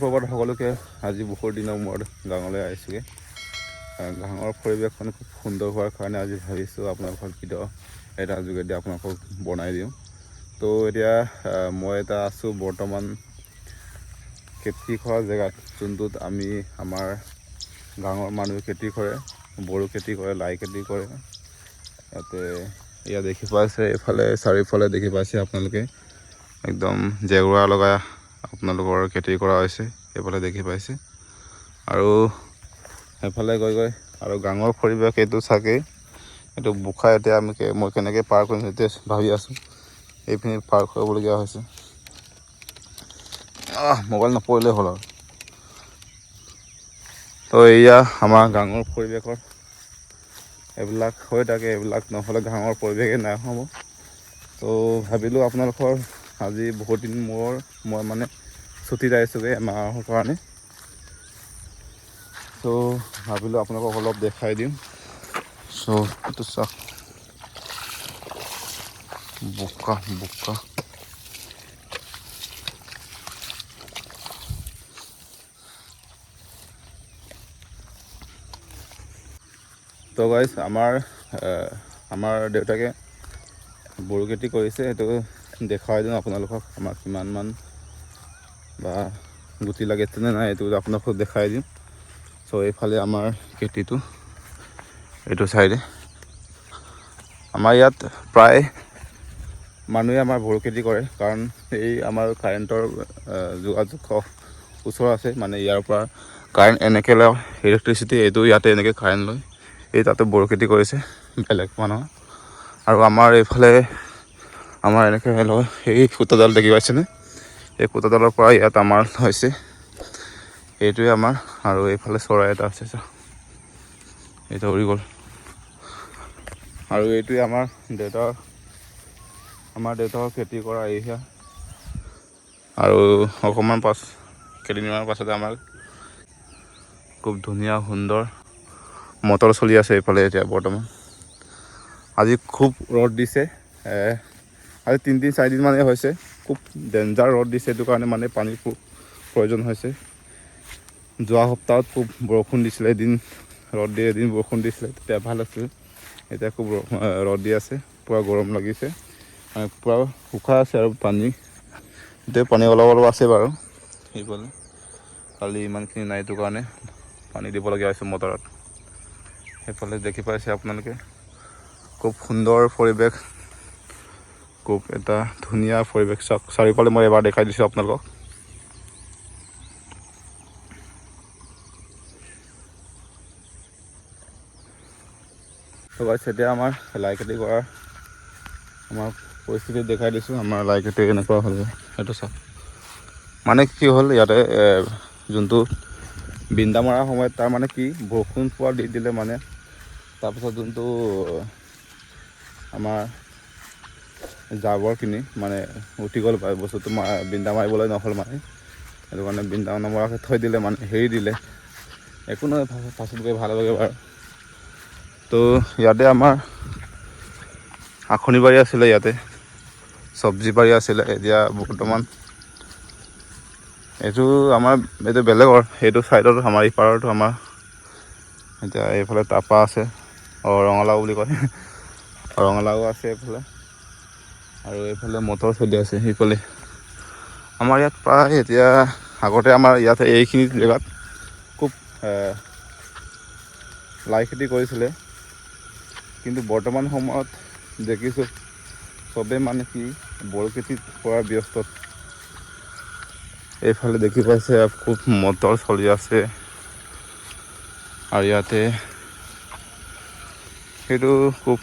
সুপ্ৰভাত সকলোকে। আজি বহুত দিনৰ মূৰত গাঁৱলৈ আহিছোঁগৈ। গাঁৱৰ পৰিৱেশখন খুব সুন্দৰ হোৱাৰ কাৰণে আজি ভাবিছোঁ আপোনালোকৰ ভিডিঅ' এটা যোগেদি আপোনালোকক বনাই দিওঁ। তো এতিয়া মই আছোঁ বৰ্তমান খেতি কৰা জেগাত, যোনটোত আমাৰ গাঁৱৰ মানুহে খেতি কৰে, বড়ো খেতি কৰে, লাই খেতি কৰে। ইয়াত দেখি পাইছে, এইফালে চাৰিওফালে দেখি পাইছে আপোনালোকে একদম জেওৰা লগাই আপোনালোকৰ খেতি কৰা হৈছে, এইফালে দেখি পাইছে। আৰু সেইফালে গৈ আৰু গাঁৱৰ পৰিৱেশ এইটো চাগেই, এইটো বোকা। এতিয়া মই কেনেকৈ পাৰ কৰিম সেইটোৱে ভাবি আছোঁ। এইখিনি পাৰ কৰিবলগীয়া হৈছে। মোবাইল নপৰিলেই হ'ল আৰু। তো এয়া আমাৰ গাঁৱৰ পৰিৱেশৰ এইবিলাক হৈ থাকে, এইবিলাক নহ'লে গাঁৱৰ পৰিৱেশেই নাই হ'ব। তো ভাবিলোঁ আপোনালোকৰ আজি বহুত দিন মই মানে ছুটীত আহিছোঁগৈ এমাহৰ কাৰণে। তো ভাবিলোঁ আপোনালোকক অলপ দেখাই দিম। এইটো চাওক, বোকা। তো গাইজ, আমাৰ দেউতাকে বড়ো খেতি কৰিছে, সেইটো দেখুৱাই দিওঁ আপোনালোকক। আমাক কিমানমান বা গুটি লাগিছেনে নাই এইটো আপোনালোকক দেখাই দিম। এইফালে আমাৰ খেতিটো, এইটো চাইডে আমাৰ ইয়াত প্ৰায় মানুহে আমাৰ বড়ো খেতি কৰে, কাৰণ এই আমাৰ কাৰেণ্টৰ যোগাযোগ ওচৰ আছে। মানে ইয়াৰ পৰা কাৰেণ্ট এনেকৈ লয়, ইলেক্ট্ৰিচিটি এইটো ইয়াতে এনেকৈ কাৰেণ্ট লয়। এই তাতে বড়ো খেতি কৰিছে বেলেগ মানুহ। আৰু আমাৰ এইফালে এনেকৈ লয়, এই সূতাডাল দেখি পাইছেনে? এই সূতাডালৰ পৰা ইয়াত আমাৰ হৈছে, এইটোৱে আমাৰ। আৰু এইফালে চৰাই এটা আছে, এইটো উৰি গ'ল। আৰু এইটোৱে আমাৰ দেউতাৰ খেতি কৰা এৰিয়া। আৰু অকণমান কেইদিনমানৰ পাছতে আমাৰ খুব ধুনীয়া সুন্দৰ মটৰ চলি আছে এইফালে এতিয়া বৰ্তমান। আজি খুব ৰ'দ দিছে, আজি 3-4 দিন মানেই হৈছে। খুব ডেঞ্জাৰ ৰ'দ দিছে, সেইটো কাৰণে মানে পানীৰ খুব প্ৰয়োজন হৈছে। যোৱা সপ্তাহত খুব বৰষুণ দিছিলে, এদিন ৰ'দ দিয়ে এদিন বৰষুণ দিছিলে, তেতিয়া ভাল আছিল। এতিয়া খুব ৰ'দ দি আছে, পূৰা গৰম লাগিছে, পূৰা শুকাই আছে। আৰু এতিয়া পানী অলপ আছে বাৰু সেইফালে, খালি ইমানখিনি নাই, সেইটো কাৰণে পানী দিবলগীয়া হৈছে মটৰত। সেইফালে দেখি পাইছে আপোনালোকে, খুব সুন্দৰ পৰিৱেশ, খুব এটা ধুনীয়া পৰিৱেশ। চাওক চাৰিওফালে মই এবাৰ দেখাই দিছোঁ আপোনালোকক। এতিয়া আমাৰ লাই খেতি কৰাৰ পৰিস্থিতি দেখাই দিছোঁ। আমাৰ লাই খেতি এনেকুৱা হ'ল, সেইটো চাওক। মানে কি হ'ল, ইয়াতে যোনটো বিন্দা মৰাৰ সময়ত তাৰ মানে কি বৰষুণ পোৱা দি দিলে, মানে তাৰপিছত যোনটো আমাৰ জাবৰখিনি মানে উঠি গ'ল, বস্তুটো বিন্দা মাৰিবলৈ নহ'ল মানে। সেইটো কাৰণে বিন্দা নমৰাকৈ থৈ দিলে, মানে হেৰি দিলে। একো নহয়, পাছত গৈ ভাল লাগে বাৰু। তো ইয়াতে আমাৰ আখনি বাৰী আছিলে, ইয়াতে চব্জি বাৰী আছিলে। এতিয়া বৰ্তমান এইটো বেলেগৰ, সেইটো ছাইডত আমাৰ ইপাৰতো আমাৰ এতিয়া এইফালে টাপা আছে, ৰঙালাও বুলি কয়, ৰঙালাও আছে এইফালে। আৰু এইফালে মটৰ চলি আছে সেইফালে। আমাৰ ইয়াত প্ৰায় এতিয়া, আগতে আমাৰ ইয়াতে এইখিনি জেগাত খুব লাই খেতি কৰিছিলে, কিন্তু বৰ্তমান সময়ত দেখিছোঁ চবেই মানে কি বড়ো খেতিত কৰা ব্যস্ত। এইফালে দেখি পাইছে খুব মটৰ চলি আছে। আৰু ইয়াতে সেইটো খুব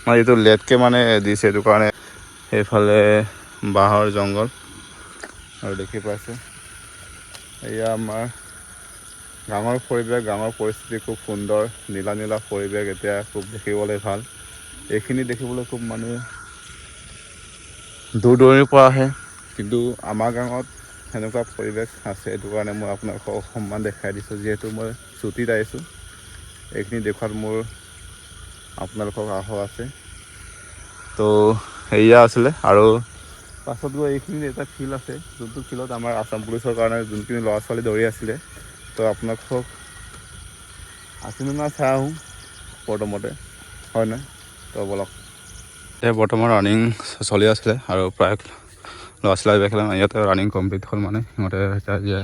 মানে এইটো লেটকৈ মানে দিছে, সেইটো কাৰণে সেইফালে বাঁহৰ জংঘল। আৰু দেখি পাইছে এয়া আমাৰ গাঁৱৰ পৰিৱেশ, গাঁৱৰ পৰিস্থিতি খুব সুন্দৰ, নীলা পৰিৱেশ। এতিয়া খুব দেখিবলৈ ভাল। এইখিনি দেখিবলৈ খুব মানুহে দূৰ দূৰণিৰ পৰা আহে, কিন্তু আমাৰ গাঁৱত সেনেকুৱা পৰিৱেশ আছে। সেইটো কাৰণে মই আপোনালোকক অকণমান দেখাই দিছোঁ, যিহেতু মই ছুটীত আহিছোঁ। এইখিনি দেখুৱাত মোৰ আপোনালোকক আশা আছে। তো এয়া আছিলে। আৰু পাছত গৈ এইখিনি এটা ফিল্ড আছে, যোনটো ফিল্ডত আমাৰ আসাম পুলিচৰ কাৰণে যোনখিনি ল'ৰা ছোৱালী দৌৰি আছিলে। তো আপোনালোকক আছিলে নাই চাই আহোঁ প্ৰথমতে, হয় নহয়? তো বলক। এতিয়া বৰ্তমান ৰানিং চলি আছিলে আৰু প্ৰায় ল'ৰা ছোৱালীবিলাকে ইয়াতে ৰানিং কমপ্লিট হ'ল, মানে সিহঁতে এতিয়া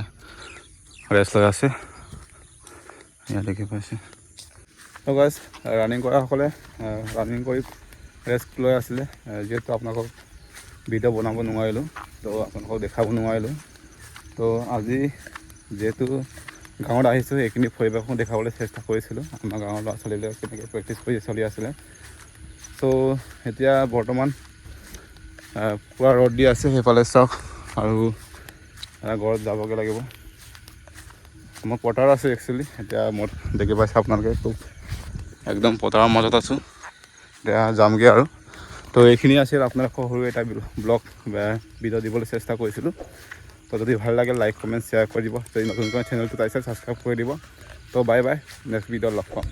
ৰেষ্ট লৈ আছে। ইয়াত দেখি পাইছে। তো গাইজ ৰানিং কৰাসকলে ৰানিং কৰি ৰেষ্ট লৈ আছিলে। যিহেতু আপোনালোকক ভিডিঅ' বনাব নোৱাৰিলোঁ, তো আপোনালোকক দেখাব নোৱাৰিলোঁ। তো আজি যিহেতু গাঁৱত আহিছোঁ, এইখিনি পৰিৱেশো দেখাবলৈ চেষ্টা কৰিছিলোঁ। আমাৰ গাঁৱৰ ল'ৰা ছোৱালীবিলাক কেনেকৈ প্ৰেক্টিছ কৰি চলি আছিলে। ত' এতিয়া বৰ্তমান পূৰা ৰ'দ দি আছে, সেইফালে চাওক। আৰু ঘৰত যাবগৈ লাগিব। মই পথাৰ আছোঁ একচুৱেলি, এতিয়া মই দেখি পাইছে আপোনালোকে, খুব একদম পথাৰৰ মাজত আছোঁ। এতিয়া যামগৈ আৰু। তো এইখিনি আছিল আপোনালোকক সৰু এটা ব্লগ ভিডিঅ' দিবলৈ চেষ্টা কৰিছিলোঁ। তো যদি ভাল লাগে লাইক কমেণ্ট শ্বেয়াৰ কৰি দিব। যদি নতুনকৈ চেনেলটো চাইছে ছাবস্ক্ৰাইব কৰি দিব। তো বাই বাই, নেক্সট ভিডিঅ'ত লগ পাম।